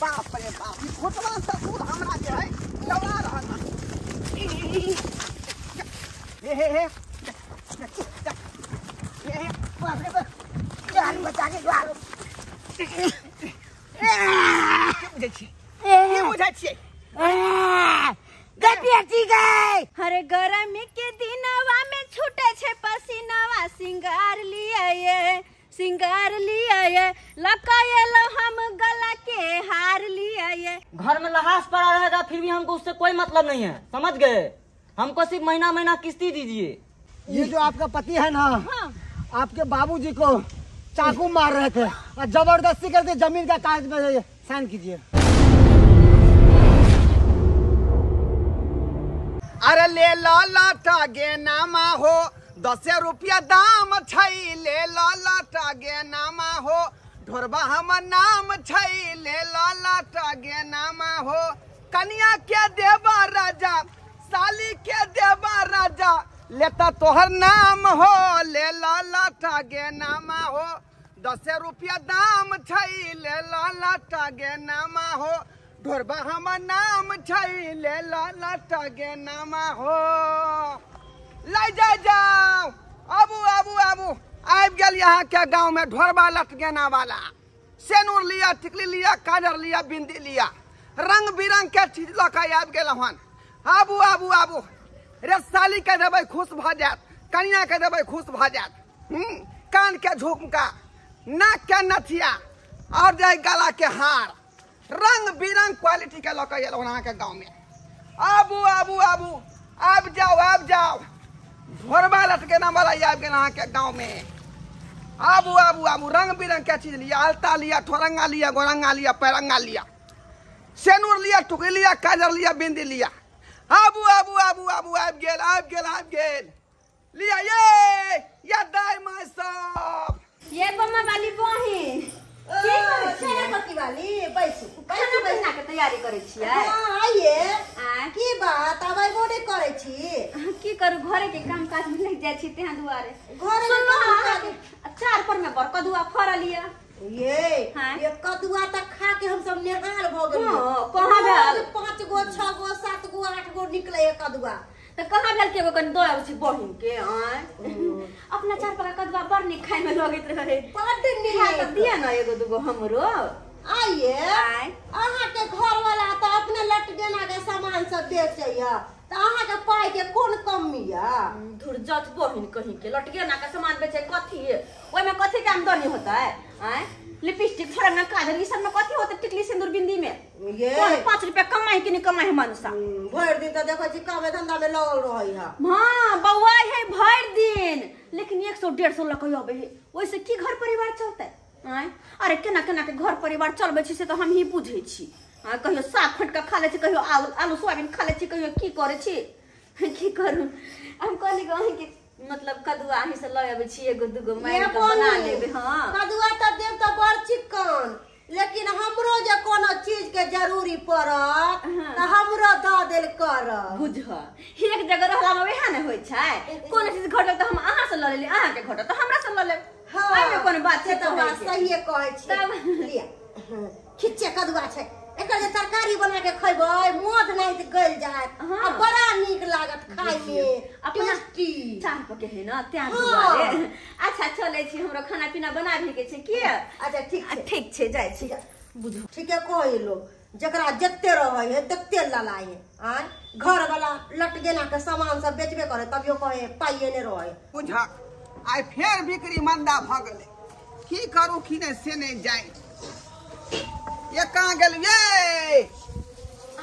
बाप रे बाप ई खोटवा ससुर हमरा जे है दौड़ा रहल हे बाप रे बाप जान बचा के द्वार के बुझै छियै गपेटी गई। अरे गर्मी के दिनवा में छूटे छे पसीनावा सिंगार लिया ये लकायलो हम गला के हार लिया ये। घर में लहास पड़ा रहेगा फिर भी हमको उससे कोई मतलब नहीं है, समझ गए? हमको सिर्फ महीना महीना किस्ती दीजिए। ये जो आपका पति है ना, हाँ। आपके बाबूजी को चाकू मार रहे थे और जबरदस्ती करके जमीन का कागज में साइन कीजिए। अरे ले लो लाटा गे नामा हो 10 रुपया दाम छै ले लो लाटा गे नामा हो ढोरबा हम नाम छै ले लो लाटा गे नामा हो कन्या के देवा राजा साली के देवा राजा लेता तोहर नाम हो ले लो लाटा गे नामा हो 10 रुपया दाम छै ले लो लाटा गे नामा हो ढोरबा हम नाम छै ले लो लाटा गे नामा हो लै जाओ आबू आबि गेल यहाँ के गांव में ढोरबा लटगेना वाला सेनूर लिया टिकली लिया काजर लिया बिंदी लिया रंग बिरंग के चीज लक आबि गेल हन। आबू रे साली के देबै खुश भ जात कन्या के देबै खुश भ जात। कान के झुमका नाक के नथिया और जाय गला के हार रंग बिरंग क्वालिटी के लक आयल यहाँ के गाँव में। आबू आब जाओ ढोरबा लटकेना वाला आबि गेल अहाँ के गाँव में। आबू रंग बिरंग के चीज लिया अलता लिया ठोरंगा लिया गोरंगा लिया पैरंगा लिया सेनूर लिया टुकड़ी लिया काजर लिया बिंदी लिया। आबू आबि गेल लिया ये दाई माय सब ये बम्मा वाली बहिन खाना बैठा के तैयारी करे छियै। की बात आबै बोडे करे छी की करू घरे के काम काज में लग जाय छी तेहा दुआरे घरे में चार पर में बड़ कदुआ फरल लिया ये कदुआ तक खा के हम सब निहाल भ गेल। कहां भेल 5 गो 6 गो 7 गो 8 गो निकले कदुआ तो कहां भेल के कन दो आबै छी बहिन के अपना चार पर कदुआ बड़ नी खाय में लगैत रहे बड नी खा त दिया न एगो दुगो हमरो आइए अहाँ के घर वाला तो अपने लटगेना के सामान सब बेचैया त अहाँ के पाई के कोन कमी या धुर जत बहिन कहीं के लटगेना के सामान बेचे कथी ओय में कथी के आमदनी होता है लिपस्टिक छोड़ना काजल ई सब में कथी होता टिकली सिंदूर बिंदी में ये 5 रुपया कमाई कि नहीं कमाई मनसा भर दिन त देखै छी काम धंधा में लगल रहै है। हां बौआ है भर दिन लेकिन 100 150 लक आबे है ओइसे की घर परिवार चलतै अरे केना के घर परिवार चलबै छी से तो हम ही बुझै छी। कहियो साग फट के खा ले छी कहियो आलू सोयाबीन खा ले छी कहियो की करे छी की करू हम कहली गहि के मतलब कदुआ ही से लय आबै छी एगो दुगो मार के बना लेबे। हां कदुआ त देव त बड़ चिकन लेकिन हमरो जे कोनो चीज के जरूरी पड़त त हमरो द देल कर बुझ एक जगह रहला में वेहा न होय छै कोनो चीज घटल त हम अहाँ से ल लेली अहाँ के घटल त हमरा से ल लेब। हां एमे कोनो बात छै त बात सही कहै छी लिया खिच्चे कदुआ छै एकर जे तरकारी बना के खइबै मोद नहीं गल जात आ बड़ा नीक लागत खाय में टेस्टी चाह पके है ना त्या दुआरे। अच्छा चले छी हमरो खाना पीना बनाबे के छै की अच्छा ठीक छै जाय छी बुझो ठीके कहै लोग जकरा जत्ते रहै है तत्ते ललाए घर वाला लटगेना के सामान सब बेचबे करे तभियो कहे पाइए ने रहे बुझा आइ फेर बिक्री मंदा भ गेलै की करू की ने से नहीं जाय ये कहां गेल ये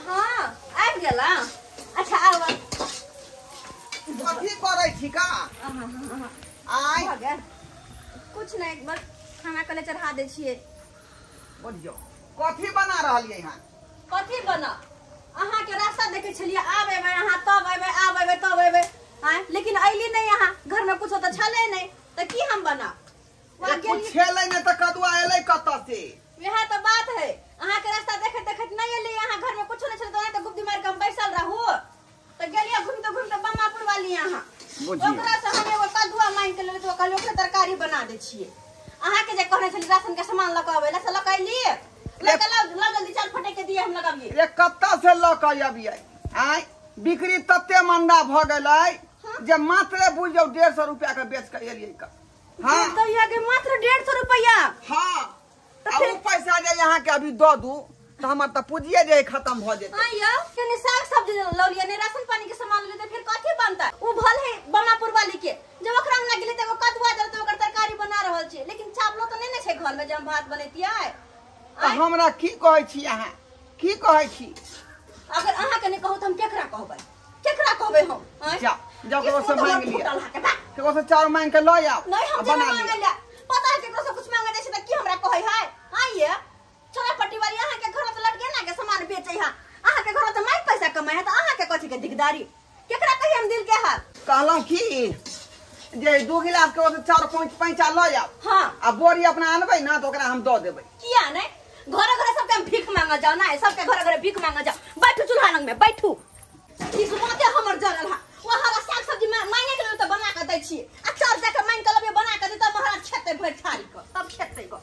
हां आबि गेला। अच्छा आवा कथी करै छी का आइ कुछ नहीं बस खाना कले चढ़ा दे छिए। बोलियो कथी बना रहलियै यहाँ कथी बना अहाँ के रास्ता देखे छलिए आब एबे अहाँ तब एबे आब एबे तब एबे लेकिन आइली नहीं यहाँ घर में कुछ तो छले नहीं तो की हम बना कुछ छले नहीं तो कदुआ एलै कत से यह तो बात है अहाँ के रास्ता देखे नहीं एली यहाँ घर में कुछ नहीं छले तो गुप्ती मार के हम बैसल रहू तो गेलिए घूमते बम्मापुर वाली यहाँ ओकरा से हम एगो कदुआ मांग के ले तो कहलियो ओकरा तरकारी बना दे छिए। अहाँ के जे कहने छली राशन के सामान लक आवे ला से लक आइली लगा जल्दी चल फटे के दिए हम लगाबिए। रे कत्ता से ल के अबियै आय बिक्री तत्ते मंदा भ गेलै जे मात्र बुझौ 150 रुपया के बेच के एलियै का। हां दैया के मात्र 150 रुपया। हां अब वो पैसा जे यहाँ के अभी दो दू तो हमर त पूजिए जे खत्म भ जेतै। हां यो कने साग सब्जी लौ लिया ने राशन पानी के सामान ले फिर कथि बनता। उ भल है बनापुर वाली के जब ओकरा में गेले त वो कदुआ जल त ओकर तरकारी बना रहल छी लेकिन चावलो त नै छै घर में जे हम भात बनैतियै। त हमरा की कहै छी अहाँ की कहै छी अगर अहाँ के नै कहू त हम केकरा कहबै हम जा जब से मांग लिया केकरो से चाउर मांग के ल आओ नहीं हम बना मांग लिया पता है केकरो से कुछ मांगे दै छै त की हमरा कहै है। हां ये छोरा पट्टी वाली अहाँ के घर त लट गया ना के सामान बेचै है अहाँ के घर त माई पैसा कमाय है त अहाँ के कथि के दिगदारी केकरा कहि हम दिल के हाल कहलौ की जे 2 गिलास के ओसे चाउर पैंचा ल आओ। हां आ बोरी अपना आनबै ना तो ओकरा हम द देबै। किया नै घर सबके हम भीख मांगा जाओ ना सबके घर भीख मांगा जाओ बैठू चूल्हा लंग में बैठू ई सुनाते हमर जरल है वहां साग सब्जी मांगे के त बना के दै छी आ चार जाके मांग के लबे बना के दे त महाराज खेते भर थारी को सब खेते को।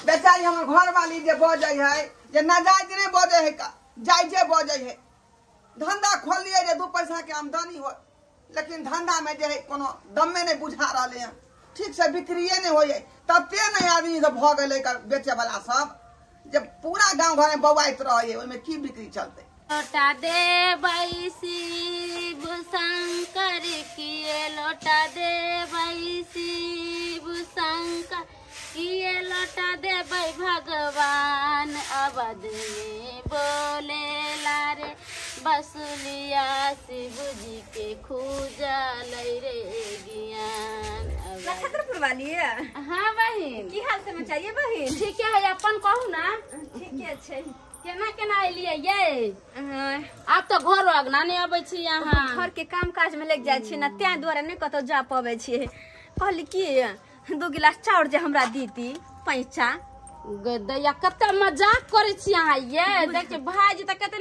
बेचारी हमर घर वाली जे बजै है जे नाजायज नै बजै है का जायजे बजै है। धंधा खोलिए जे 2 पैसा के आमदनी हो लेकिन धंधा में जे है कोनो दमे नै बुझा रहले हैं ठीक से बिक्रिए नै होय तते नै आदमी सब भ गेलै का बेचे वाला सब जब पूरा गांव घर में बवाइत रहे ओय में की बिक्री चलते। लोटा दे भाई शिव शंकर किए लोटा दे भाई शिव शंकर किए लोटा दे भाई भगवान अवध में बोले लारे बसुलिया शिव जी के खूजा लई रे ज्ञान। लखनपुर वाली है। हाँ बहिन की हाल समाचार ये बहिन ठीक है अपन कहू ना ठीक है छै केना केना एलियै ये आप तो घर अगना नहीं अबै छी यहाँ घर के काम काज में लग जाय छी ना त्या द्वारा नहीं कतो जा पावे छी कहली की 2 गिलास चाउर जे हमरा दीती पैसा दैया कते मजाक करे छी यहाँ ये देख भाई त कते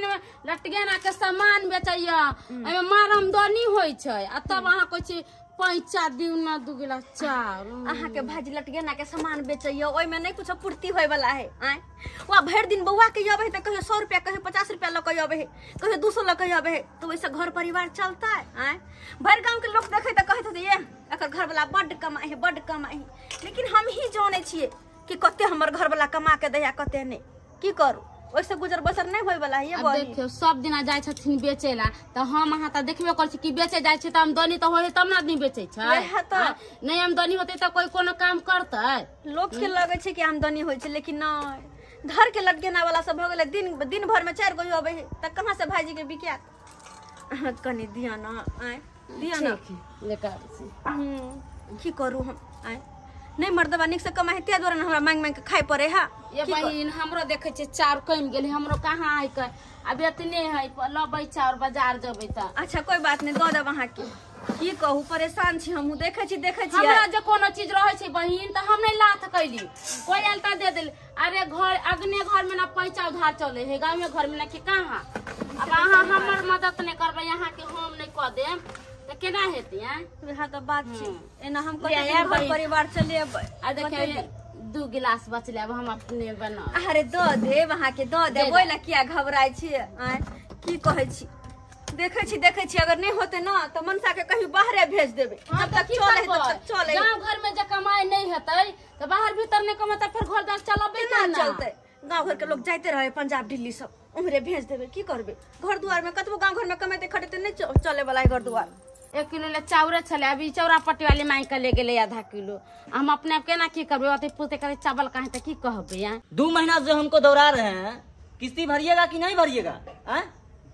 लटगेना के सामान बेचैया एमे मारमदनी होय छै आ तब अहाँ कहै छी पैसा दिउ ना 2 गिलास चाउर अहाँ के भाजी लटगेना के सामान बेचैया ओय में नहीं कुछ पूर्ति होय वाला है आय वा भर दिन बउआ के आबे त कहियो 100 रुपया कहियो 50 रुपया ल के आबे है कहियो 200 ल के आबे है तो वैसे घर परिवार चलता है आय भर गांव के लोग देखे त कहत ये एकर घर वाला बड कमाई है लेकिन हम ही जाने छिए कि कते हमर घर वाला कमा के दैया कते नहीं की करू ओइसे गुजर बसर नहीं होय वाला है ये बहिन। देखियो सब दिना जाय छथिन बेचेला त हम अहाँ त देखबे कर छी कि बेचे जाय छै त आमदनी त होय तब ना आदमी बेचै छै नहीं आमदनी होते त कोई कोनो काम करतै लोग के लगे छै कि आमदनी होय छै लेकिन नहीं घर के लटकेना वाला सब हो गेले दिन भर में 4 गो आबे है त कहां से भाजी के बिकिया कनी दिया ना आय दिया ना लेकर की करू हम आय नहीं मर्दवा निक से कमाई त्या द्वारा हमरा मांग के खाए पड़े है। ये बहिन हमरो देखे छै चाउर कम गेल हमरो कहां है के अब एतने है लबै चाउर बाजार जबै त अच्छा कोई बात नहीं दो देब अहाँ की कहू परेशान छी हमहू देखे छी हमरा जे कोनो चीज रहे छै बहिन त हम नहीं लाथ कैली कोई आयल त दे देल अरे घर अगने घर में ना पैसा उधार चले है गांव में घर में ना के कहां अब अहाँ हमर मदद नहीं करबै यहाँ के हम नहीं क देम त केना हेतै वह तो बात छै एना हम कते घर परिवार चलेबै आ देखिए 2 गिलास बचले अब हम अपने बना अरे दो दे वहां के दो दे ओइला किया घबराय छी आय की कहै छी देखे छी अगर नहीं होते ना तो मनसा के कहीं बाहरे भेज देबे जब तक चले गांव घर में जे कमाई नहीं हेतै तो बाहर भीतर नहीं कमाता फिर घर द्वार चलबे ना चलते गांव घर के लोग जाते रहे पंजाब दिल्ली सब उमरे भेज देबे की करबे घर दुआर में कतबो गांव घर में कमाते खटते नहीं चले वाला है घर दुआर 1 किलो ले चाउर छले अभी चौरा पट्टी वाली मांग के ले गेले आधा किलो हम अपने आप केना की करबे ओते पूते करे चावल काहे त की कहबे 2 महीना से हमको दौड़ा रहे हैं किस्ती भरिएगा कि नहीं भरिएगा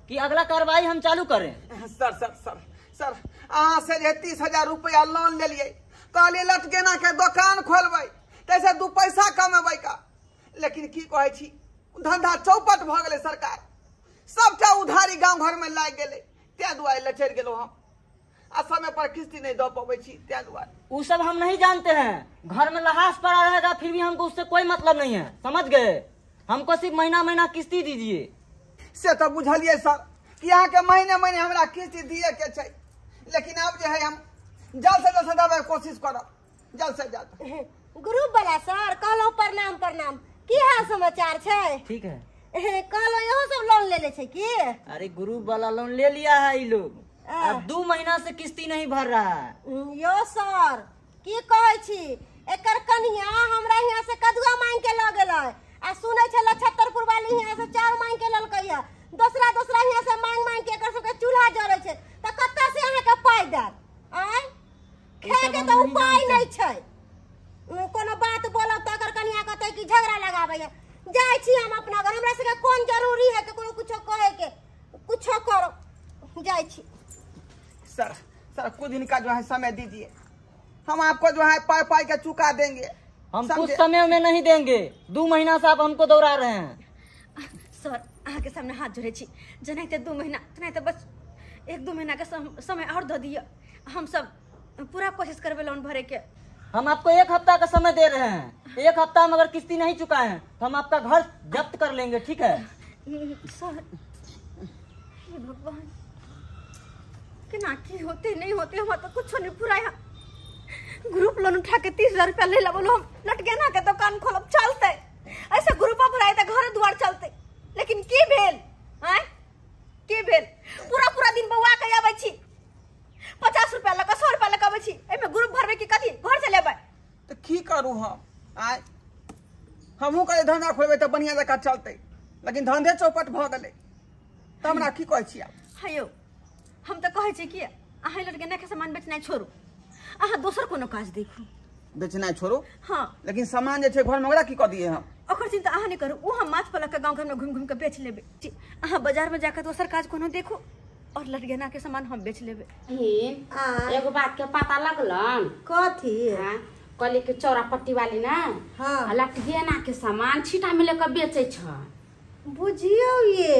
कि अगला कार्रवाई हम चालू करें। सर अहाँ से 30,000 रुपया लोन ले लिए कहलिए लटकेना के दुकान खोलबै तैसे 2 पैसा कमेबै का लेकिन की कहै छी धंधा चौपट भ गेलै सरकार सबटा उधारी गांव घर में लाग गेलै त्या दुआरे लचर गेलो हम आ समय पर किस्ती नहीं दे पाबै छी त्या दुआरे वो सब हम नहीं जानते हैं घर में लहास पड़ा रहेगा फिर भी हमको उससे कोई मतलब नहीं है समझ गए हमको सिर्फ महीना किस्ती दीजिए से तो बुझलिए सर कि यहाँ के महीने हमरा किस्ती दिए के छै लेकिन अब जे है हम जल्द से जल्द देवे कोशिश करब जल्द से जल्द। ग्रुप वाला सर कहलो प्रणाम की हाल समाचार छै? ठीक है। कहलो यहो सब लोन ले ले छै की? अरे ग्रुप वाला लोन ले लिया है ये लोग, अब 2 महीना से किस्ती नहीं भर रहा है। यो सर की कहै छी, एकर कनिया हमरा यहाँ से कदुआ मांग के ल गेलै आ सुनै छै लछत्तरपुर वाली यहाँ से चाउर मांग के ललकै है, दूसरा यहाँ से मांग के एकर सबके चूल्हा जरै छै, त कत्ता से अहाँ के पाई देत? आय खाए के त उपाय नहीं छै, कोनो बात बोलब त एकर कनिया कहतै कि झगड़ा लगाबै है। जाय छी हम अपना घर, हमरा सबके कोन जरूरी है कि कोनो कुछो कहे के, कुछो करो जाय छी। सर कुछ दिन का जो है समय दीजिए, हम आपको जो है पाई पाई के चुका देंगे। हम कुछ समय में नहीं देंगे, 2 महीना से आप हमको दौड़ा रहे हैं। सर अहाँ के सामने हाथ जोड़े छी, जनाते 2 महीना तनाते बस 1-2 महीना के समय और दे दिए, हम सब पूरा कोशिश करबे लोन भरे के। हम आपको 1 हफ्ता का समय दे रहे हैं, 1 हफ्ता में अगर किस्ती नहीं चुकाए हैं तो हम आपका घर जब्त कर लेंगे, ठीक है? सर हे भगवान के ना की होते नहीं होते, हम तो कुछ नहीं पूरा यहाँ ग्रुप लोन उठा के 30,000 रुपया ले ला, बोलो हम लट गया ना के दुकान खोलब चलते, ऐसे ग्रुप भराए तो घर द्वार चलते, लेकिन की भेल? आय की भेल? पूरा दिन बउआ के आबै छी, 50 रुपया लगा 100 रुपया लगा आबै छी, एमे ग्रुप भरबे की कथी घर से लेबै? तो की करू हम? आय हमहू करे धंधा खोलबे तो बढ़िया जगह चलते, लेकिन धंधे चौपट भ गेलै, त हमरा की कहै छी? हायो हम तो कहै छी कि अहाँ लट गया के सामान बेचनाइ छोड़ू, अहाँ दोसर कोनो काज देखू। बेचनाइ छोड़ू? हाँ लेकिन सामान जे छै घर में ओकरा की कह दिए हम? ओकर चिंता अहाँ नहीं करू, वो हम माछ पलक के गांव घर में घूम के बेच लेबे। अहाँ बाजार में जाकर दोसर काज कोनो देखो और लटगेना के सामान हम बेच लेबे। एगो बात के पता लगलन? कथी? कहली के चौरापट्टी वाली ना हाँ लटगेना के सामान छीटा में लेकर बेचे छ। बुझियो ये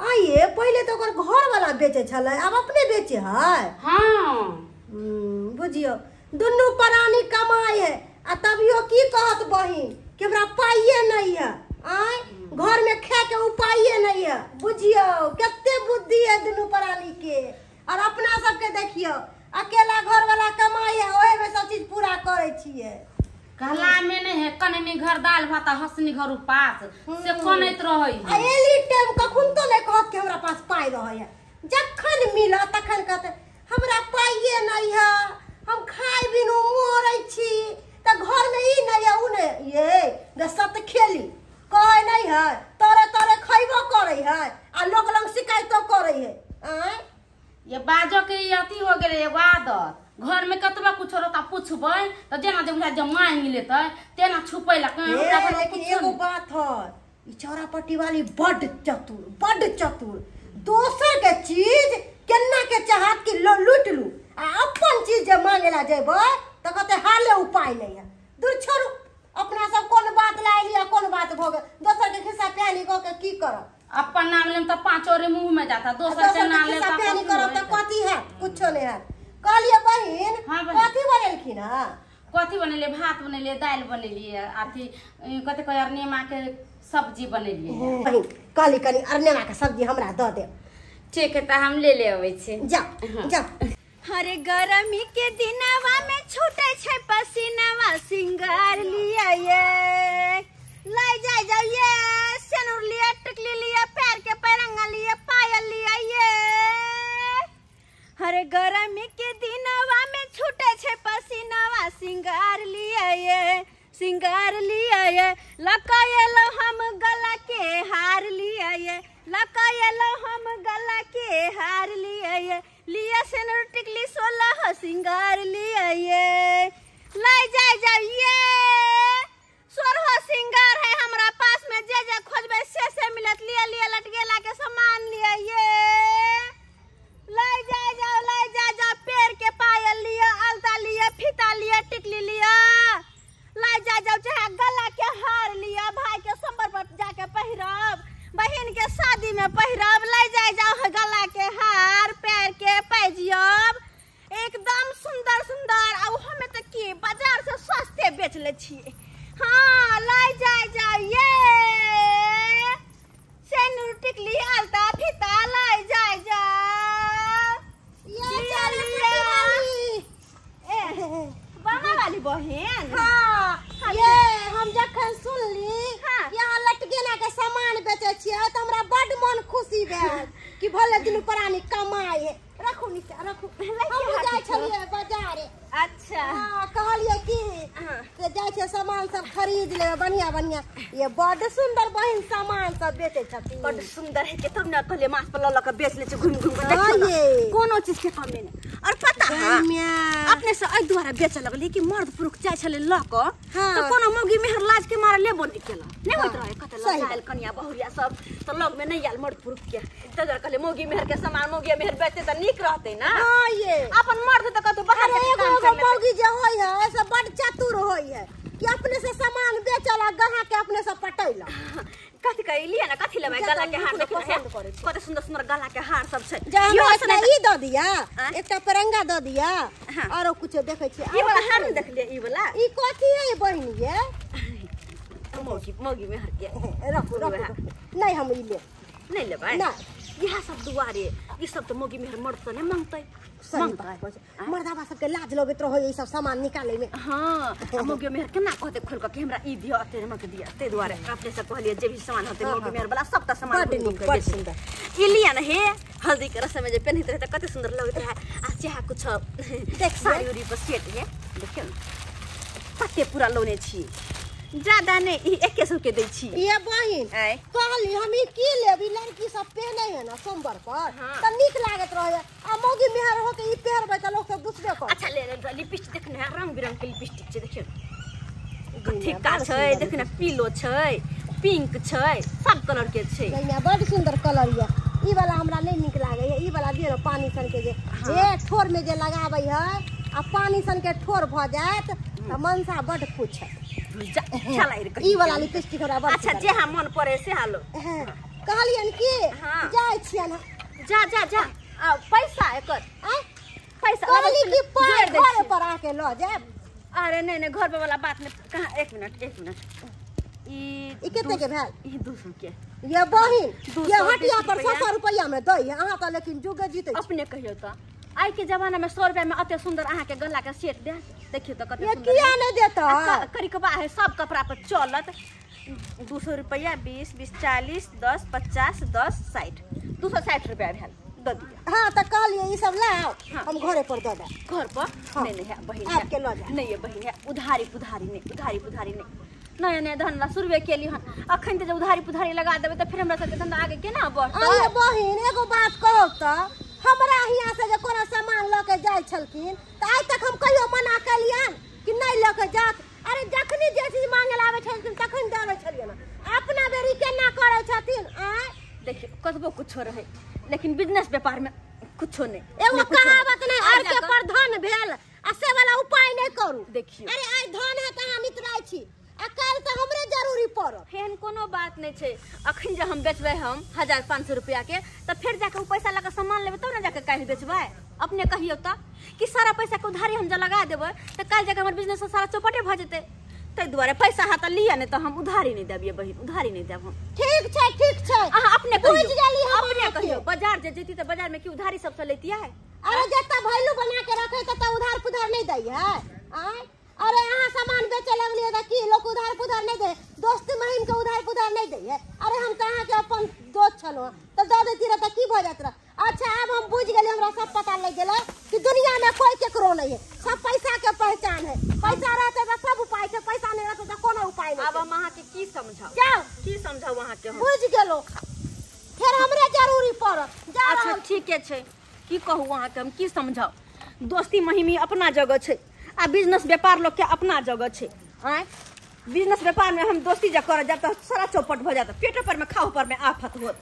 आइए पहले तो ओकर घर वाला बेचे छले, अब अपने बेचे है। हाँ बुझियो दुनू प्राणी कमाए है, आ तभियो की कहत बहिन कि हमरा पाइए नहीं है, आय घर में खाए के उपाइए नहीं है। बुझियो कितने बुद्धि है दुनू प्राणी के, और अपना सबके देखियो अकेला घर वाला कमाई है, ओहे में सब चीज पूरा करे छिए। कहला में नहीं है कननी घर दाल भात हंसनी घर उपास से कनैत रहै है। एली टाइम कखुन तो नहीं कहत कि हमरा पास पाई रहे है, जखन मिला तखन कहते हमरा पाइए नहीं है, हम खाए बिनु मोरै छी, त घर में ई नहीं है उ नहीं ये दसत खेली कहे नहीं है, तोरे तोरे खइबो करे है आ लोग लंग शिकायतो करे है। आय ये बाजो के अथी हो गेले एगो आदत, घर में कतबा कुछ रहता पूछबै त जेना जे बुझा जे मांग लेतै तेना छुपै ला कहीं। लेकिन एगो बात है, ई चौरापट्टी वाली बड़ चतुर, दोसर के चीज केना के चाहत कि लूट लू, आ अपन चीज जे मांगेला जेबै त कहते हाले उपाय नहीं है। दूर छोड़ू, अपना सब कोन बात लाई लिया, कोन बात भ गेल, दोसर के खिस्सा प्यानी क के की करब? अपन नाम लेम त 5 औरे मुंह में जाता, दोसर के नाम ले खिस्सा प्यानी करब त कथी है? कुछो नहीं है। कहलिए बहिन हाँ बहिन। कथी बनेलखिन हां? कथी बनेलिए? भात बनेलिए, दाल बनेलिए, अथी कथी कहै अरनेमा के सब्जी बनेलिए। बहिन कहली कनी अरनेमा के सब्जी हमरा द दे। ठीक है त हम ले आबै छी। जा जा। अरे गरमी के दिनवा में छूटे छै पसीनावा, सिंगार लिया ये लाई जाइए, सेनुर लिया, टिकली लिया, पैर के पैरंगा लिया, पायल लिया ये। अरे गरमी के दिनवा में छूटे छै पसीनावा, सिंगार लिया ये लकायलो हम गला के हार लिया ये, लकायलो हम गला के हार लिया ये, लिया सेनुर टिकली 16 सिंगार लिया ये लाई जाइए। 16 सिंगार है हमरा पास में, जे खोजबे से मिलत, लिया लटकेला के सामान लिया ये लाई जाओ, पैर के पायल लिया, अलता लिया, फीता लिया, टिकली लिया, लाई जाओ, चाहे गला के हार लिया, भाई के संबर पर जाके पहिरब, बहन के शादी में पहिरब, लाई जाओ गला के हार, पैर के पैजियब, एकदम सुंदर अब हमें तक की बाजार से सस्ते बेच ले छिए। हाँ लाई जाओ ये सेनुर टिकली अलता फीता लाई जाओ बाबा वाली बहन। हाँ ये हम जखन सुनली भले दिन प्राणी कमाए है रखू नीचे रखू हम जाए छलिए बाजार अच्छा कहलिए कि से जाए छे सामान सब खरीद ले बढ़िया बढ़िया ये बड़ सुंदर बहन सामान सब बेचे छथिन बड़ सुंदर है के तब ना कहले मास पर ल के बेच ले छ घुम घुम के देखियो कोनो चीज के कमी नहीं और पता है अपने से आई द्वारा बेच लगली कि मर्द पुरुष जाय छले ल क तो कोनो मौगी मेहर लाज के मारे लेबो नहीं केला नहीं होत रहे कते लगायल कनिया बहुरिया सब तो लग में नहीं आल मर्द पुरुष के तजर कहले मौगी मेहर के सामान मौगी मेहर बेचते त नीक रहते ना हां ये अपन मर्द त कतो बाहर एगो मौगी जे होय है सब बड़ चतुर होय है कि अपने से सामान बेचला गहा के अपने से पटैला कथि कहि लिया ना कथि लेबै गला के हार देखियो कते सुंदर सुंदर गला के हार सब छै यो असने ई द दिया एकटा परंगा द दिया और कुछ देखे छी ई वाला हार देख ले ई वाला ई कथि है बहिनी ये मौगी में हर के रखो नहीं हम ई ले नहीं लेबै ना यह सब दुआरे ई सब तो मौगी मेहर मर्द से नहीं मांगतै मर्दाबा सबके लाज लगत रहो ये सब सामान निकाले में हां मौगी मेहर केना कहते खोल के हमरा ई दियो अते मक दिया ते दुआरे अपने से कहलिए जे भी सामान होते मौगी मेहर वाला सब त सामान बड़ सुंदर ई लिया ना हे हल्दी के रस्म में जे पहनत रहे त कते सुंदर लगत रहे आ चाह कुछ देख साड़ी उरी पर सेट है देखियो कते पूरा लोने छी ज्यादा नहीं 100 के दै छी ये बहिन कहली हम ई की लेबी लड़की सब पहने है ना सोमवार पर त नीक लागत रहे आ मौगी मेहर हो के ई पहरबे त लोग सब दूसरे को अच्छा ले लिपस्टिक देखने है रंग बिरंग के लिपस्टिक छै देखियो ठीक का छै देखने पीलो छै पिंक छै सब कलर के छै नहीं बड़ सुंदर कलर ये ई वाला हमरा नहीं नीक लागे है ई वाला दियो पानी सन के जे ठोर में जे लगाबै है आ पानी सन के ठोर भ जात त मनसा बड़ पूछ अच्छा लाइर ई वाला लिपस्टिक हमरा बड़ अच्छा जे हम मन पड़े से हालो कहलियन कि जाय छियन जा जा जा पैसा एकर पैसा कहली कि घर पर आके ल जाए अरे नहीं नहीं घर पे वाला बात नहीं कहां एक मिनट ई कितने के भेल ई 200 के ये बहिन ये हटिया पर 100 रुपया में दई है अहाँ त लेकिन जुगे जीते अपने कहियो त आई के जमाना में 100 रुपया में अते सुंदर अहाँ के गला के सेट दे देखियो त कते सुंदर किया नहीं देता करिकबा है सब कपड़ा पर चलत 200 रुपया 20 20 40 10 50 10 60 260 रुपया भेल द दिया हां त कहलिए ई सब लाओ हम घरे पर द दे घर पर नहीं नहीं है बहिन आपके ल जा नहीं है बहिन है उधारी पुधारी नहीं नया नया धंधा शुरू के लिए हन अखन ते उधारी पुधारी लगा देबे त फिर हमरा सबके धंधा आगे केना बढ़त अरे बहिन एगो बात कहौ त हमरा हिया से जे कोनो सामान ल के जाय छलखिन त आज तक हम कहियो मना कलियन कि नहीं ल के जात अरे जखनी जे चीज मांगे लावे छलखिन तखन देवे छलियन अपना बेरी केना करे छथिन आ देखियो कतबो कुछ रहे लेकिन बिजनेस व्यापार में कुछो नहीं एगो कहावत नहीं हर के पर धन भेल आ से वाला उपाय नहीं करू देखियो अरे आज धन है त हम इतराय छी आ काल त हमरे जरूरी पड़त फेन कोनो बात नहीं छै अखन जे हम बेचबै हम 1500 रुपया के त फिर जाके उ पैसा लगा सामान लेबै तब ना जाके काल बेचबै अपने कहियो त कि सारा पैसा के उधारी हम ज लगा देबै त काल जाके हमर बिजनेस सारा चौपटे भ जेतै तै दुआरे पैसा हाथ लिया नहीं त हम उधारी नहीं देबिए बहिन उधारी नहीं देब हम ठीक छै अहाँ अपने बुझ गेली हम अपने कहियो बाजार जे जेती त बाजार में की उधारी सब से लेतिया है अरे जत्ता भैलू बना के रखे त उधार पुधार नहीं दै है अरे यहाँ सामान बेचे लगलिए त की लोग उधार पुधार नहीं दे दोस्त महिम के उधार पुधार नहीं दे है अरे हम कहाँ के अपन दोस्त छलो त द देती रह त की भ जात रह अच्छा अब हम बुझ गेली हमरा सब पता लग गेल कि दुनिया में कोई केकरो नहीं है सब पैसा के पहचान है पैसा रहते त सब उपाय छै पैसा नहीं रहते त कोनो उपाय नहीं अब हम अहाँ के की समझाऊ जाओ की समझाऊ अहाँ के हम बुझ गेलो फिर हमरे जरूरी पड़त जा अच्छा ठीक छै की कहू अहाँ के हम की समझाऊ दोस्ती महिमी अपना जगह छै आ बिजनेस व्यापार लोग के अपना जगह छै बिजनेस व्यापार में हम दोस्ती जा कर जात सारा चौपट भ जात पेट पर में खाओ पर में आफत होत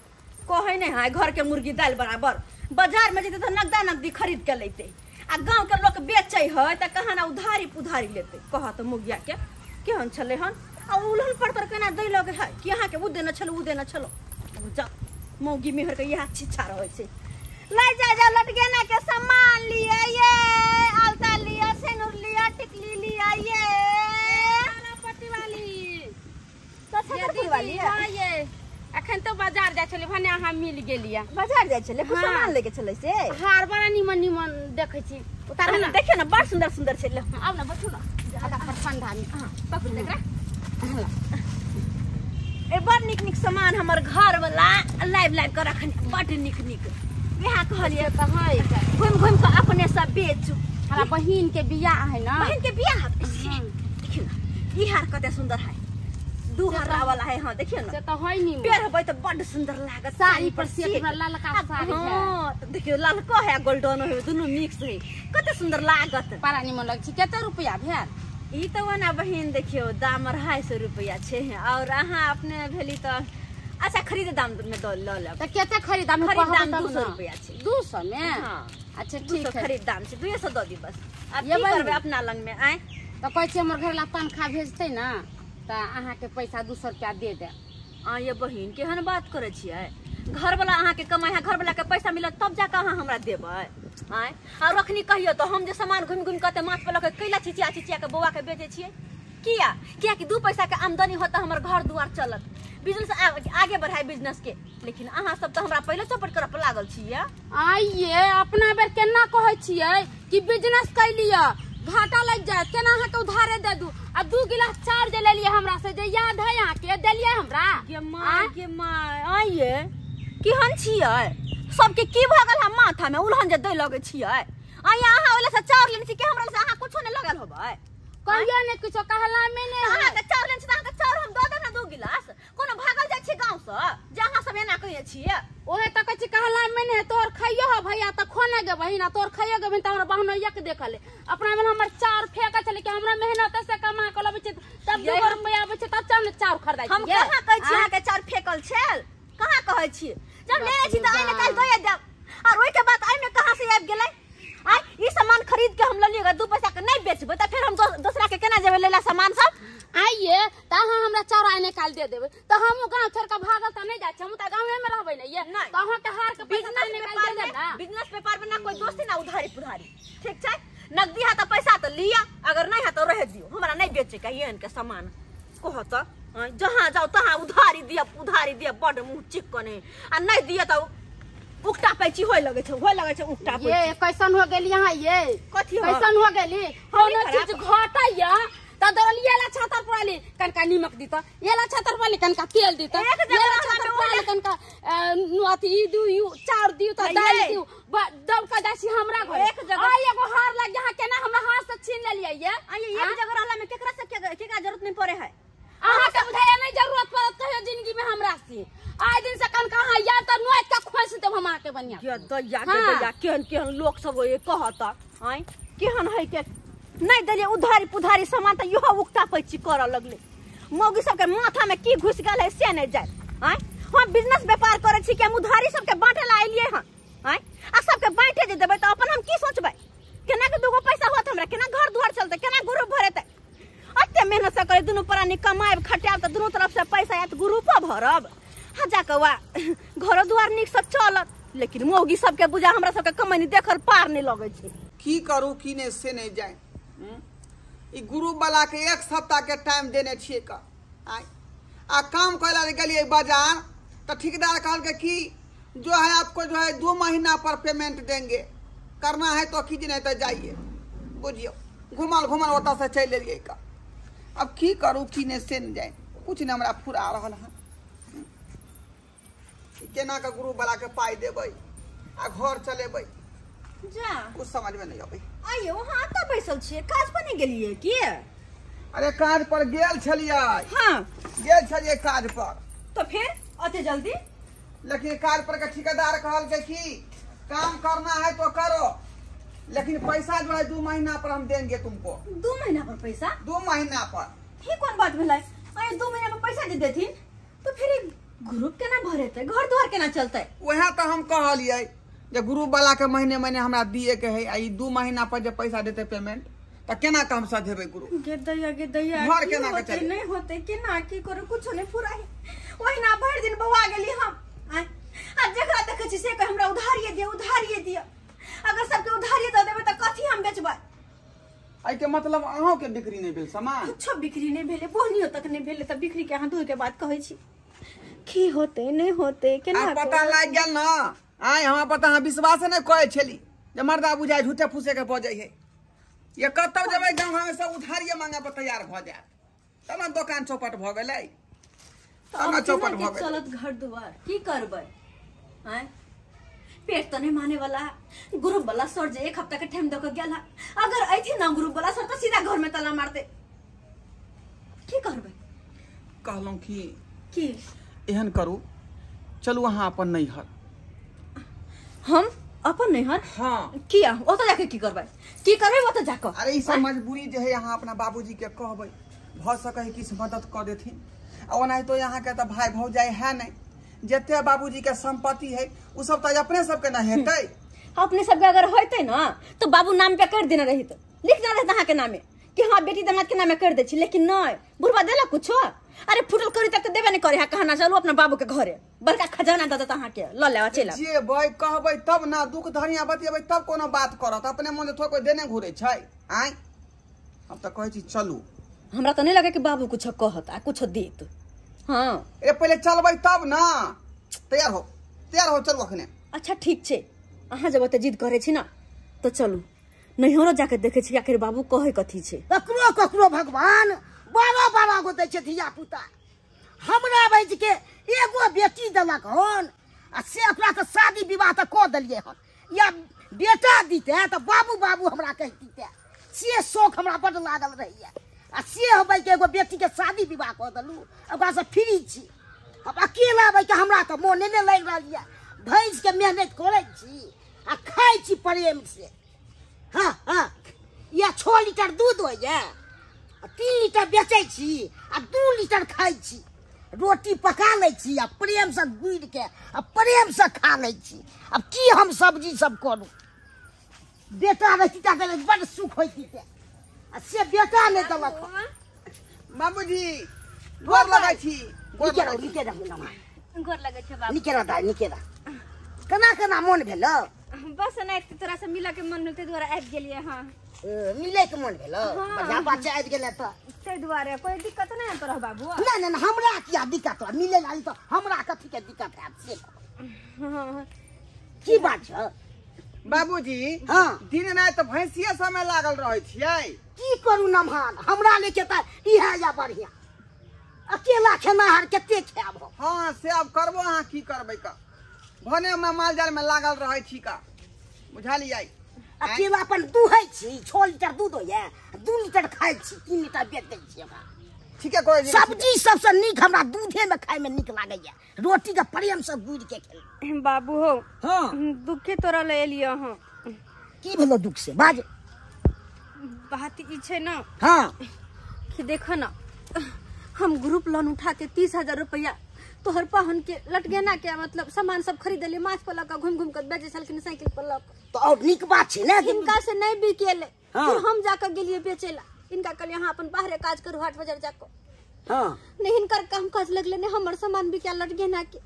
कहे नहीं है घर के मुर्गी दाल बराबर बाजार में जेते त नगदा नगदी खरीद के लेते आ गांव के लोग बेचे है त कहां ना उधारी पुधारी लेते कहत मुगिया के केहन छले हन आ उलहन पर तर केना दै लगे है कि अहाँ के उ देना छलो जा मौगी मेहर के यह छिछा रहे छै लाई जा लटकेना के सामान लिए ये आलता लिया सेनुर लिया टिकली लिया ये पट्टी वाली तो छतरपुर वाली हां ये अखन तो बाजार जाय छले भने अहाँ मिल गेलिया बाजार जाय छले कुछ सामान लेके चले से हार बड़ा निमन देखे छी उतार ना देखियो ना बड़ सुंदर छले आब ना बैठू ना ज्यादा ठंडा में हां पकड़ देख रे ए बड़ निक सामान हमर घर वाला लाइव कर रखन बड़ निक बियाह कहलिए त है घुम घुम के अपने सब बेचू हमारा बहिन के बियाह है ना बहन के बियाह देखियो ना ई हार कते सुंदर है दू हरा वाला है हां देखियो ना से तो है नहीं पेड़ होबै त बड़ सुंदर लागत साड़ी पर से पूरा लाल का साड़ी है हां तो देखियो लाल को है गोल्डन है दोनों मिक्स है कते सुंदर लागत पारा निमन लग छी केते रुपया भेल ई तो वना बहन देखियो दाम 250 रुपया छे और अहाँ अपने भेली तो अच्छा खरीदे दाम में दो ल ले तो केते खरीद हम खरीद दाम 200 रुपया छे 200 में हां अच्छा ठीक 200 है खरीद दाम छे 200 दो दी बस अब ये की बन करबे अपना लंग में आए तो कहै छै हमर घर ला तनखा भेजते ना त अहाँ के पैसा 200 रुपया दे दे आ ये बहिन केहन बात करे छियै घर वाला अहाँ के कमाई है घर वाला के पैसा मिलत तब जाके अहाँ हमरा देबै आय और रखनी कहियो तो हम जे सामान घुम घुम कते माथ पे लके कैला चिचिया चिचिया के बौआ के बेचे छियै किया कि 2 पैसा के आमदनी होता हमर घर दुआर चलत बिजनेस आगे बढ़ाई बिजनेस के लेकिन अहाँ सब तो हमरा पहले चौपट करब लागल छियै आइए अपना बेर केना कहै छियै कि बिजनेस कर लिया घाटा लग जाए केना अहाँ के उधारे दे दू आ 2 गिलास चार जे ले लिए हमरा से जे याद है अहाँ के देलिए हमरा के माय आइए केहन छियै सबके की भगल हम माथा में उलहन जे दे लगे छियै आइए अहाँ ओले से चार लेन छी के हमरा से अहाँ कुछो नहीं लगल होबै कहियो ने कुछो कहला में ने अहाँ के चार लेन छी अहाँ के चार हम दो देना 2 गिलास कोनो भागल जाय छी गांव से जे अहाँ सब एना कहिए छियै ओहे त कहै छी कहला में ने तोर खइयो हो भैया त खोने गे बहिना तोर खइयो गे बहिन त हमरा बहनोइया के देखले अपना में हमर चार फेंका चले कि हमरा मेहनत से कमा के लबे छै तब 2 रुपया आबै छै तब चल चार खरीदै छी हम कहां कहै छी अहाँ के चार फेकल छल कहां कहै छी जब ले छी त आइने काल दए देब और ओइ के बाद आइ में कहां से आबि गेलै आइ ई सामान खरीद के हम ललिएगा 2 पैसा के नहीं बेचबै त फिर हम दूसरा के केना जेबै लेला सामान सब आइए त अहाँ हमरा चार आइने काल दे देबै त हम गांव छोड़ के भागल त नहीं जाय छी हम त गांवे में रहबै ने ये त अहाँ के हार के पैसा नहीं निकाल दे देब ना बिजनेस व्यापार में ना कोई दोस्ती ना उधारी पुधारी ठीक छै नकदी है त पैसा त लिया अगर नहीं है तो रह दियो हमरा नहीं बेचे के ये इनके सामान कहत जहां जाओ तहां उधारी दिया बड़ मुंह चिकने आ नहीं दिया त उकटा पैची होय लगे छै उकटा पैची ये कैसन हो गेली यहाँ ये कथी हो कैसन हो गेली कोनो चीज घटैया त दरल येला छातर पड़ाली कनका नीमक दी त येला छातर पड़ाली कनका तेल दी त येला छातर पड़ाली कनका अथी दू चार दी त दाल दी दब का दासी हमरा घर एक जगह आ एगो हार लग यहाँ केना हमरा हाथ से छीन लेलिए ये एक जगह रहला में केकरा से केकरा जरूरत नहीं पड़े है अहाँ के बुझाया नहीं जरूरत पड़त कहियो जिंदगी में हमरा से आइ दिन से कनका अहाँ या त नोट का खोस देब हम के बनिया के दैया केहन लोग सब ये कहत आइ केहन है के नहीं दलिए उधारी पुधारी सामान त यो उकटा पैची कर लगले मौगी सब के माथा में की घुस गेल है से नहीं जाय आइ हम बिजनेस व्यापार करे छी के हम उधारी सब के बांटे ला आइलिए हन आइ आ सब के बांटे जे देबै त अपन हम की सोचबै केना के 2 पैसा होत हमरा केना घर दुआर चलते केना ग्रुप भरेते अते मेहनत से करे दुनु प्राणी कमाएब खटाएब त दुनु तरफ से पैसा आत ग्रुप भरब हा जाके वा घर दुआर निक से चलत लेकिन मौगी सब के बुझा हमरा सब के कमाई देखल पार नहीं लगे छै की करू की ने से नहीं जाए ई ग्रुप वाला के 1 सप्ताह के टाइम देने छिए का आ काम कैला गेलिए बाजार तो ठेकेदार कहल के कि जो है आपको जो है 2 महीना पर पेमेंट देंगे करना है तो कीजिए नहीं तो जाइए बुझियो घुमल ओता से चल एलिए का अब की करू की ने से नहीं जाए कुछ नहीं हमरा फुरा रहल है केना का ग्रुप वाला के पाई देबै आ घर चलेबै जा कुछ समझ में नहीं आबै आइयो वहां त बैसल छिए काज पर नहीं गेलिए की अरे काज पर गेल छलिए हां गेल छलिए काज पर तो फिर अते जल्दी लेकिन काज पर का ठेकेदार कहल के कि काम करना है तो करो लेकिन पैसा जो है 2 महीना पर हम देंगे तुमको 2 महीना पर पैसा 2 महीना पर ही कौन बात भेलै अरे 2 महीना में पैसा दे देथिन तो फिर ग्रुप केना भरेते घर द्वार केना चलते वह तो हम कहलिए जे ग्रुप वाला के महीने हमरा दिए के है आई 2 महीना पर जब पैसा देते पेमेंट तो केना काम सधेबे ग्रुप गे दैया घर केना के चले नहीं होते केना की करे कुछ नहीं फुराई ओहि ना भर दिन बौआ गेली हम आ जकरा देखे छी से हमरा उधारिये दिया अगर सबके उधारिये दे देबे त कथी हम बेचबै आई के मतलब अहों के बिक्री नहीं भेल सामान कुछ बिक्री नहीं भेले बोलियो तक नहीं भेले त बिक्री के अहाँ दूर के बात कहै छी की होते नहीं होते केना पता लग गेल ना आइ हमरा पता हां विश्वास नहीं करे छली जे मर्दा बुझाय झूठे फूसे के बजै है ये कतौ जबै गांव में सब उधारिये मांगे पर तैयार भ जात तना दुकान चौपट भ गेलै तना चौपट भ गेलै चलत घर दुआर की करबै हैं पेट तो नहीं माने वाला ग्रुप वाला सर जे 1 हफ्ता के टाइम दे के गेल अगर ऐथी ना ग्रुप वाला सर तो सीधा घर में ताला मारते की करबे कहलौं की एहन करू चलू अहाँ अपन नैहर हम अपन नैहर हाँ किया ओ तो जाके की करबै वो तो जाके अरे ई सब मजबूरी जे है यहाँ अपना बाबूजी के कहबै भ सकै है किछ मदद कर देथिन ओना तो यहाँ के तो भाई भौजाई है नहीं जते बाबूजी के संपत्ति है उ सब तो अपने सबके न हेतै अपने सबके अगर होते ना तो बाबू नाम पे कर देना रही तो लिख ना रहता के नामे कि हाँ बेटी दामाद के नामे कर दे छी लेकिन नहीं बुढ़वा देला कुछो अरे फुटल करी तक तो देबे नहीं करे कहना चलू अपना बाबू के घरे बड़का खजाना दे देता के ल लेवा चला जे भाई कहबै तब ना दुख धनिया बतियेबै तब कोनो बात करत अपने मन थोड़ कोई देने घुरे छै आइ हम तो कहै छी चलू हमरा तो नहीं लगे कि बाबू कुछ कहत आ कुछ देत हां ए पहले चलबै तब ना तैयार हो चलू अखने अच्छा ठीक छे अहाँ जब त जिद करे छी ना तो चलू नहिरो जाके देखे छी आखिर बाबू कहे कथी छे ककरो भगवान 12 गो दै छै धिया पुता हमरा बैज के एगो बेटी देलक हन आ से अपना के शादी विवाह त क देलिए हन या बेटा दीते त बाबू हमरा कह दीते से शौक हमरा बड लागल रहिए आ से होबै के एगो बेटी के शादी विवाह क देलू ओकरा से फ्री छी अब अकेला होबै के हमरा त मोने ने लाग रहल ये भैंस के मेहनत करै छी आ खाइ छी प्रेम से हाँ या 6 लीटर दूध हो ये 3 लीटर बेचे छी आ 2 लीटर खाइ छी रोटी पका ले छी आ प्रेम से गुड़ के आ प्रेम से खा ले छी अब की हम सब्जी सब करू बेटा रहती त बड़ सुख होती आ से बेटा ने देलक बाबूजी गोर लगै छी निके रह गोर लगे छे बाबू निके रह केना मन भेलो बस ना एक तरह से मिला के मन ते द्वारा आबि गेलिए हां मिले के मन भेलो बढ़िया बात छै आबि गेले त ते द्वारा कोई दिक्कत नहीं तोरा बाबू ना हमरा क्या दिक्कत है मिले लाली तो हमरा कथी के दिक्कत है से की बात है बाबूजी हाँ दिन रात तो भैंसिया समय लागल रहे छियै की करू नमहान हमरा लेके त इहा या बढ़िया अकेला खेनाहार कते खाब हाँ से अब करबो अहाँ की करबै का भने में माल जाल में लागल रहे छी का बुझालियै अकेला अपन दूहै छी 6 लीटर दूध हो ये 2 लीटर खाइ छी 3 लीटर बेच दै छी हमरा ठीक है कोई सब्जी सबसे नीक हमरा दूधे में खाय में नीक लागैया रोटी के प्रेम से गुड़ के खेल बाबू हो हां दुखे तोरा ले लियो हां की भेलो दुख से बाज बात ई छे ना हां कि देखो ना हम ग्रुप लोन उठा के 30,000 रुपया तोहर पहन के लटगेना के मतलब सामान सब खरीद लिए माछ पला का घूम के बेचे छलकिन साइकिल पर लक तो और नीक बात छे ना इनका से नहीं बिकेले हाँ। फिर हम जाकर गेलिए बेचेला इनका कल यहाँ अपन बाहरे काज करू हाट बाजार जाकर हां नहीं इनकर काम काज लगले ने हमर सामान बिके लटगेना के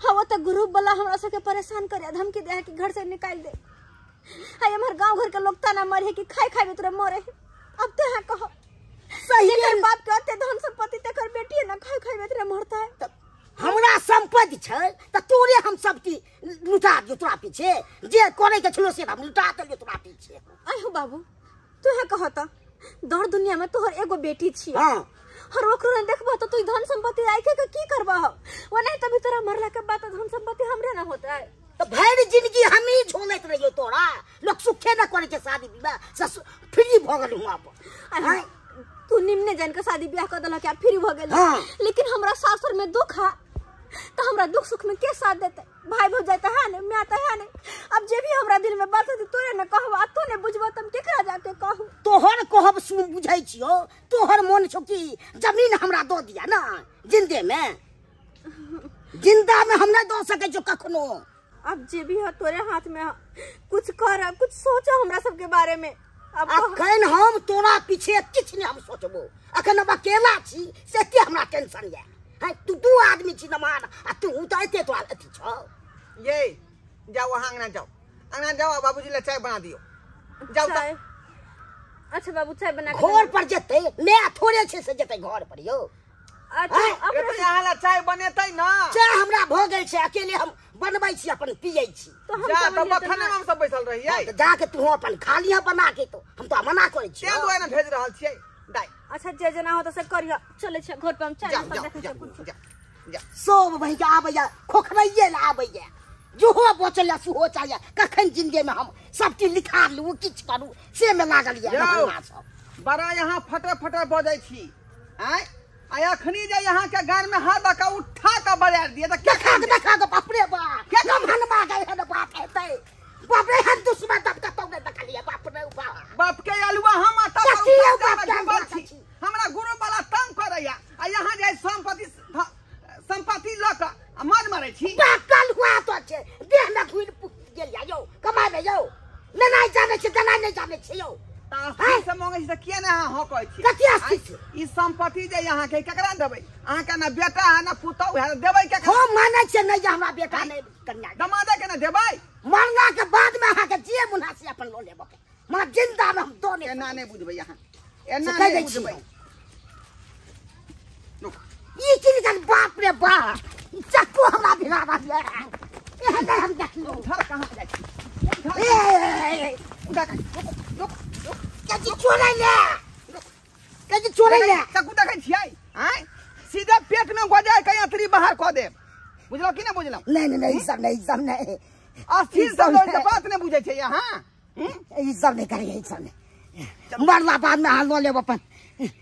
हवा त ग्रुप वाला हमरा सब के परेशान करे धमकी दे कि घर से निकाल दे हाय हमर गांव घर के लोग ताना मारे कि खाए में तोरा मरे अब ते हां कहो सही है बाप के अते धन संपत्ति ते कर बेटी है ना खाए में तोरा मरता है हमरा संपत्ति छै त तोरे हम सब की लुटा दियो तोरा पीछे जे करे के छलो से हम लुटा दियो तोरा पीछे आयो बाबू तू है कहता दौड़ दुनिया में तोहर एगो बेटी छी हां हर ओकरो ने देखबो त तू धन संपत्ति आके के की करबा वो नहीं तभी तोरा मरला के बाद धन संपत्ति हमरे ना होता है तो भैर जिंदगी हम ही झोलत रहियो तोरा लोग सुखे न करे के शादी विवाह फ्री भ गेल हुआ पर तू निम्ने जन के शादी ब्याह कर दला के फ्री भ गेल हाँ। लेकिन हमरा सासुर में दुख है तो हमरा दुख सुख में के साथ देते भाई भौज जाता है ने मैं आता है ने अब जे भी हमरा दिल में बात है तोरे न कहबा आ तो ने बुझबो तम केकरा जाके कहू तोहर कहब सुन बुझै छियो तोहर मन छौ कि जमीन हमरा दो दिया ना जिंदे में जिंदा में हम नहीं दो सके जो कखनो अब जे भी है तोरे हाथ में कुछ कर कुछ सोचो हमरा सब के बारे में अब अखन हम तोरा पीछे किछ नहीं हम सोचबो अखन अब अकेला छी से के हमरा टेंशन है तू आदमी छी नमान आ तू तो एते तो अथी छौ ये जाओ वहां अंगना जाओ बाबूजी ले चाय बना दियो जाओ चाय अच्छा बाबू चाय बना के घर पर जेते मैं थोड़े छे से जेते घर पर यो अच्छा अब यहाँ ला चाय बनेतै ना चाय हमरा भ गेल छे अकेले हम बनबै छी अपन पियै छी तो हम जा तो बखने में हम सब बैठल रहियै तो जाके तू अपन खा लिया बना के तो हम तो मना करै छी के दुआरे भेज रहल छियै दाई अच्छा जे जना हो तो से करिया चले छ घर पे हम चाय जा सब देखे छ कुछ जा सब भई के आबैया खोखरैये ला आबैया जो हो बचल या हो चाहिए कखन जिंदगी में हम सब चीज लिखा लू किछ करू से में लागल या यौ, बड़ा यहाँ फटे फटे बजै छी आय आ अखनी जे यहाँ के गान में हाथ का उठा के बजा दिए त देखा के बाप रे बाप के कम हनमा गए है बाप हेतै बाप रे हम दुश्मन तब का तो देखलिए बाप रे बाप बाप के अलुआ हम आता कसियो बाप के छी हमरा गुरु वाला तंग करैया आ यहाँ जे संपत्ति ल के मार मारै छी कल हुआ तो छे देह में घुर गेल यौ कमाबे यौ नहीं जाने छी तना नहीं जाने छी यौ तास्ती से मांगे छी त किया ना हां कहै छी कथि आस्ती ई संपत्ति जे यहाँ के केकरा देबै अहाँ के ना बेटा है ना पुतौ है देबै के हो माने छै नहीं हमरा बेटा नहीं कन्या दमादे के ना देबै मरला के बाद में अहाँ के जे मुनासी अपन लो लेबो मां जिंदा में हम दोने एना नहीं बुझबै यहाँ एना नहीं बुझबै ई चीज का बाप रे बाप चक्कू हमरा भिड़ा दिया एहन हम देख लो घर कहां जाइ छी ए कथि चोरै ले कथि चोरै ले चक्कू देखै छियै हैं सीधे पेट में गजाय के अंतरी बाहर क दे बुझलो कि नहीं बुझलो नहीं सब नहीं अस्थिर सब लोग के बात नहीं बुझै छै यहाँ ई सब नहीं करिए ई सब नहीं मरला बाद में हाल लो लेब अपन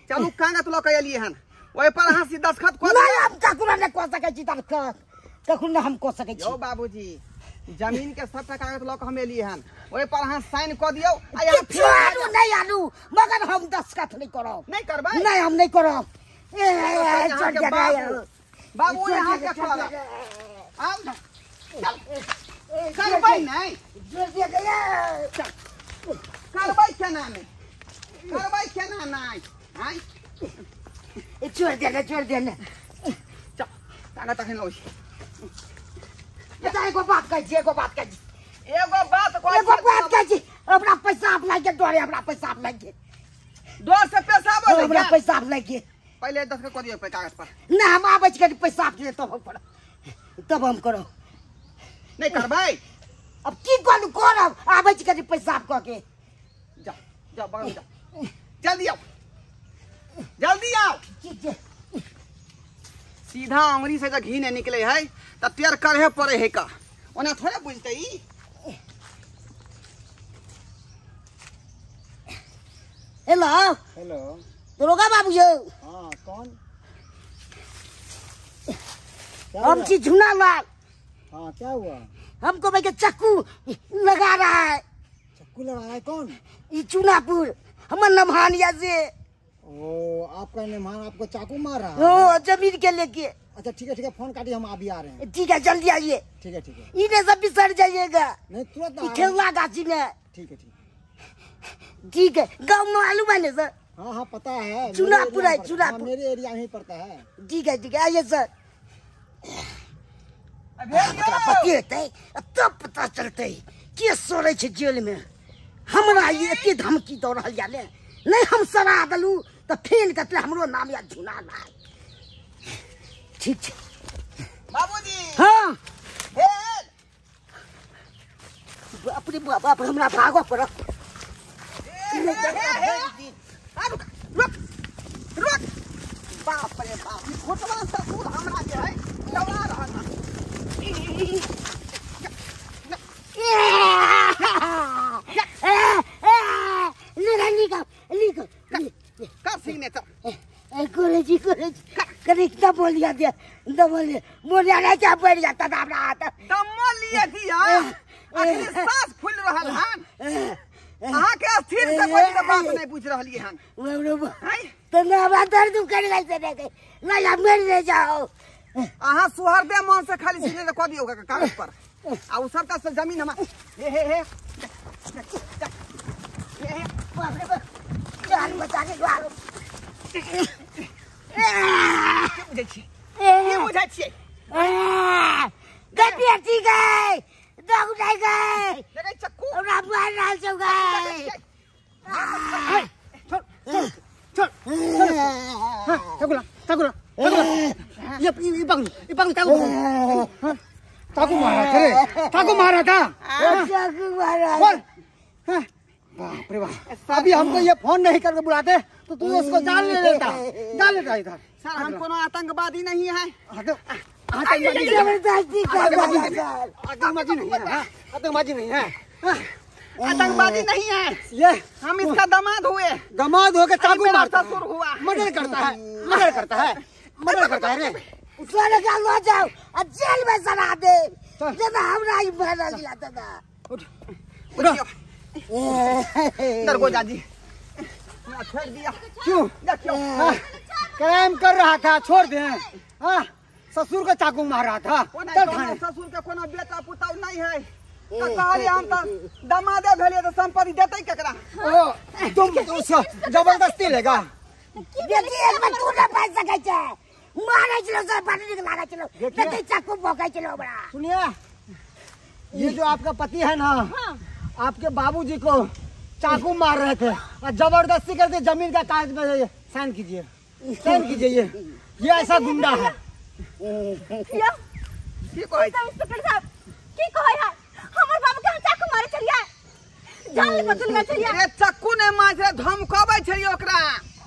चलू कागज ल के एलिए हन ओइ पर अहाँ सी दस्तखत क नहीं हम ककरो नहीं कह सकै छी दस्तखत कखनो हम कह सकै छी यो बाबूजी जमीन के सबटा कागज ल के हम एलिए हन ओइ पर अहाँ साइन क दियौ आ यहाँ फिर आलू नहीं आलू मगर हम दस्तखत नहीं करब नहीं करबै नहीं हम नहीं करब छोड़ दे बाबू यहाँ के छोड़ा आउ करबै नहीं करबै केना नहीं करबै केना नहीं हैं छोड़ दे चल ताना तखन लो एगो बात कह छी एगो बात कह छी अपना पैसा आप लागे डोरे अपना पैसा आप लागे डर से पैसा बोले अपना पैसा आप लागे पहले दस्तखत कर दियो पे कागज पर ना हम आबै छी के पैसा आप दे तब हम करो नहीं करबै अब की करू करब आबै छी के पैसा आप के जाओ बगल जाओ जल्दी आओ सीधा अंगुरी से जब घी नहीं निकले है तो टेर करहे पड़े है का ओना थोड़े बुझते ई हेलो दरोगा बाबू यो हाँ कौन हम छी झुना लाल हाँ क्या हुआ हमको भाई के चक्कू लगा रहा है चक्कू लगा रहा है कौन ये चुनापुर हमर नमहानिया से ओ आपका मेहमान आपको चाकू मार रहा है हो जमीन के लेके अच्छा ठीक है हम काटिए हम अभी आ रहे हैं ठीक है जल्दी आइए ठीक है इन्हें सब भी सड़ जाइएगा नहीं तुरंत खेलना गाची में ठीक है ठीक है गाँव में मालूम है ना सर हाँ पता है चुनापुर है चुनापुर मेरे एरिया में पड़ता है ठीक है आइए सर पति होते तब पता चलते के सोरे छे जेल में हमरा ये एके धमकी दो रहल जाले नहीं हम सरा दलू तो फेन कतले हमरो नाम या झुना ना ठीक है बाबूजी हाँ हे अपने बाबा पर हमरा भागो पर रुक बाप रे बाप खोटवा ससुर हमरा जे है दौड़ा रहल कर सिग्नेचर कोरेजी करेक्ट बोलिया दे दबले बोलिया ना क्या बढ़ जाता था अपना हाथ दम्मा लिए दिया अखनी सांस फूल रहल हन अहाँ के स्थिर से कोई बात नहीं पूछ रहलिए हन तो ना बात दर्द कर लै से नहीं ना या मर ले जाओ अहाँ सुहरदे मन से खाली सिग्नेचर कर दियो कागज पर आ उ सब का जमीन हम हे बाप रे बाप जान बचा के द्वार की बुझै छियै गटिया ठीक है दग उठाई गए देखै चक्कू हमरा मार रहल छौ गए ये पकड़ चाकू मारा था बाप रे बाप अभी हमको ये फोन नहीं करके बुलाते तो तू उसको जान लेता इधर सर हम कोनो आतंकवादी नहीं है जबरदस्ती कर रहा है सर। आतंकवादी नहीं है, आतंकवादी नहीं है, आतंकवादी नहीं है, ये हम इसका दामाद हुए। दामाद होकर चाकू मेरा मारता ससुर हुआ। मर्डर करता है, मर्डर करता है, मर्डर करता है रे। साले का लो जाओ और जेल में सजा दे। जब हमरा ही बहना लिया था। उठियो, इधर को जाजी, छोड़ दिया क्यों? क्यों? क्राइम कर रहा था, छोड़ दे। हाँ, ससुर को चाकू मार रहा था। चल थाने। ससुर के कोनो बेटा पुतौ नहीं है, तो कहलिए हम तो दामादे भेलिए तो संपत्ति देते केकरा? ओ, तुम उसको जबरदस्ती लेगा? देखिए एक बार तू ना पैसा सके छे, मारे चलो सर, पानी निकला चलो, देखिए चाकू भोंका चलो बड़ा। सुनिए, ये जो आपका पति है ना, आपके बाबूजी को चाकू मार रहे थे और जबरदस्ती करके जमीन का कागज में साइन कीजिए, साइन कीजिए। ये ऐसा गुंडा है। की कहै छै? इंस्पेक्टर साहब की कहै है? हमर बाबू के चाकू मारे चलिए, जान ले बदल गया चलिए। रे चक्कू ने मारे धमकाबै छलिए ओकरा।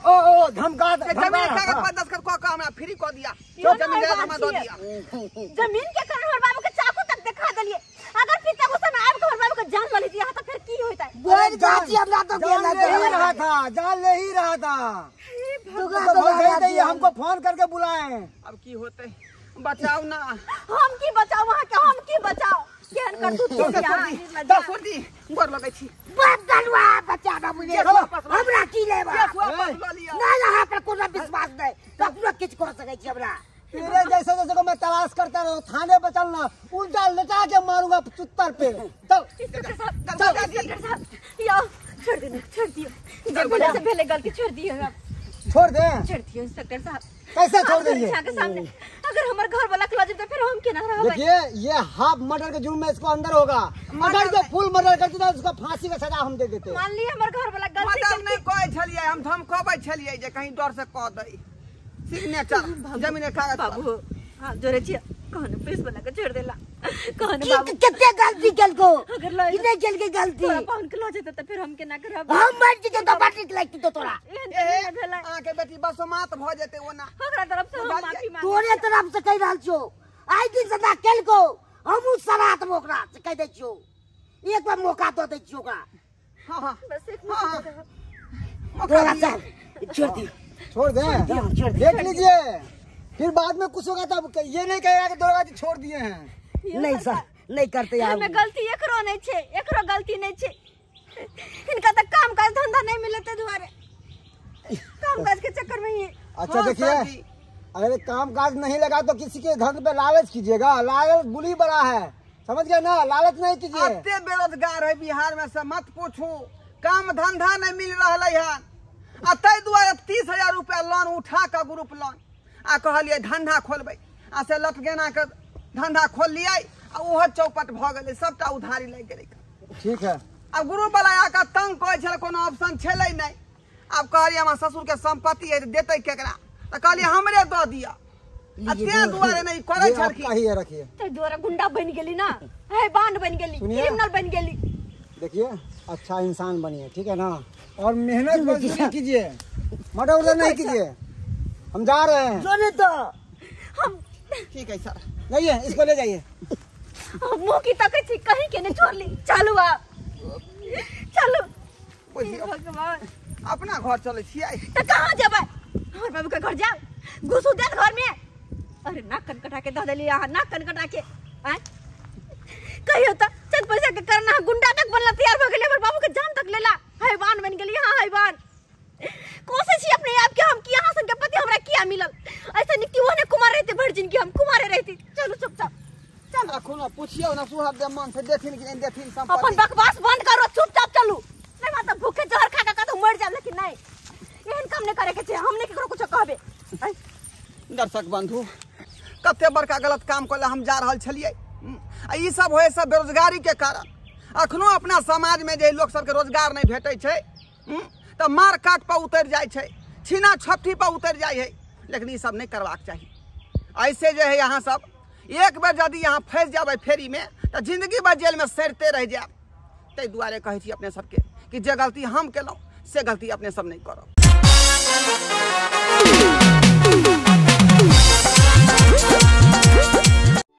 ओ धमका जमीन कागज पर दस्तखत कऽ के हमरा फ्री कऽ दिया, जमीन के हमरा दऽ दिया। जमीन के कारण हमर बाबू के चाकू तक दिखा देलिए। अगर पिता गुस्सा में आब के हमर बाबू के जान ले लीजिए तो फिर की होता है? बोल जाती हमरा तो जान ले ही रहा था, जान ले ही रहा था। तो हमको फोन करके बुलाए। अब की होते? बचाओ ना, हम की बचाओ, वहां के हम की बचाओ? केहन कर तू दस छोड़ी गोर लगै छी। बात करवा बच्चा बाबू ने हमरा की लेबा? वापस लऽ लिया। ना यहाँ पर कोनो विश्वास नहीं, कखनो किछ कर सकै छी हमरा। तेरे जैसे जैसे को मैं तलाश करता रहूं, थाने पे चलना, उल्टा लटा के मारूंगा चुत्तर पे। चल इंस्पेक्टर साहब या छोड़ देना, छोड़ दियो। जब बोले से पहले गलती छोड़ दियो आप, छोड़ दे। छोड़ दियो इंस्पेक्टर साहब। कैसे छोड़ देंगे? के सामने अगर हमारे घर वाला खिला जाए तो फिर हम केना रहबै? देखिए, ये हाफ मर्डर के जुर्म में इसको अंदर होगा। अगर जो फुल मर्डर करती था उसको फांसी का सजा हम दे देते। मान लिए हमारे घर वाला गलती मतलब नहीं कहै छलिए, हम धमकाबै छलिए जे कहीं डर से कह दै। सिग्नेचर जमीन के कागज पर। बाबू हां जोरे छी, कहने पुलिस वाला को छोड़ देला। कहने बाबू कितने गलती कल को, अगर लो इतने जल के गलती पाउन के लो जाता तो फिर हम केना करब? हम मर जी तो बाटी लगती तो तोरा। एहन भेला आके बेटी बसमात भ जेते ओना। ओकरा तरफ से हम माफी मांग। तोरे तरफ से कह रहल छो, आई दिन सदा कल को हमू सरात मोकरा से कह दे छियो, एक बार मौका तो दे छियो ओकरा। हां हां बस एक हां तोरा चल छोड़ दी, छोड़ दे, देख लीजिए फिर बाद में कुछ होगा तब ये नहीं कहेगा कि दरोगा जी छोड़ दिए हैं। नहीं सर, नहीं करते यार। में गलती एकरो नहीं छे, एकरो गलती नहीं छे। इनका तो काम काज धंधा नहीं मिलते दुआरे, काम काज के चक्कर में ही। अच्छा देखिए, अगर काम काज नहीं लगा तो किसी के घर पे लालच कीजिएगा, लालच बुरी बड़ा है, समझ गए ना? लालच नहीं कीजिए। अत्ते बेरोजगार है बिहार में से मत पूछू, काम धंधा नहीं मिल रहा है। तै दुआरे 30,000 रुपया लोन उठा के ग्रुप लोन आ कहलिए धंधा खोलबै, आ से लटगेना के धंधा खोल लिया, आ ओहो चौपट भ गेलै, सबटा उधारी लग गेलै। ठीक है, अब ग्रुप वाला आके तंग कहै छल, कोनो ऑप्शन छलै नहीं। अब कहलिए हमर ससुर के संपत्ति है देतै केकरा, त कहलिए हमरे दऽ दिया। अत्ते दुआरे नहीं करै छलखिन। कहिए रखिए, ते दुआरे गुंडा बन गेली ना, है बांड बन गेली, क्रिमिनल बन गेली। देखिए अच्छा इंसान बनिए, ठीक है ना? और मेहनत मजदूरी कीजिए, मर्डर वर्डर नहीं कीजिए। हम जा रहे हैं। जोने तो हम ठीक है सर, जाइए, इसको ले जाइए। मुंह की तक छी कहीं के नहीं छोड़ ली। चलो आप, चलो बुझियो भगवान। अपना घर चलै छियै तो कहाँ जेबै? हमर बाबू के घर जाओ, घुसू दे घर में। अरे नाक कटकटा के दे देली, यहाँ नाक कटकटा के आय कहियो तो चंद पैसा के करना गुंडा तक बनला तैयार हो गेले, हमर बाबू के जान तक लेला, हैवान बन गेली। हां हैवान कोशिश ही अपने आप के हम कि यहाँ सन के पति हमरा किया मिलल। ऐसा निकती वो ने कुमार रहते वर्जिन की हम कुमारे रहती। चलो चुपचाप चल, अखुना पूछियो ना सुहाग दे मन से देथिन कि नहीं देथिन संपत्ति। अपन बकवास बंद करो, चुपचाप चलू। नहीं माता भूखे जहर खा का तो मर जा, लेकिन नहीं एहन काम नहीं करे के छै। हमने केकरो कुछ कहबे। दर्शक बंधु, कते बड़का गलत काम कले हम जा रहल छलिए। ई सब होए सब बेरोजगारी के कारण। अखनो अपना समाज में जे लोग सबके रोजगार नहीं भेटै छै तो मार काट पर उतर जाए छै, छीना छपठी पर उतर जाए है। लेकिन ये सब नहीं करवाक चाहिए। ऐसे जो है यहाँ सब एक बार यदि यहाँ फंस जाए फेरी में तो जिंदगी भर जेल में सड़ते रह जाए। ताहि दुआरे कहै छी अपने सबके कि जे गलती हम केलहुँ से गलती अपने सब नहीं करब।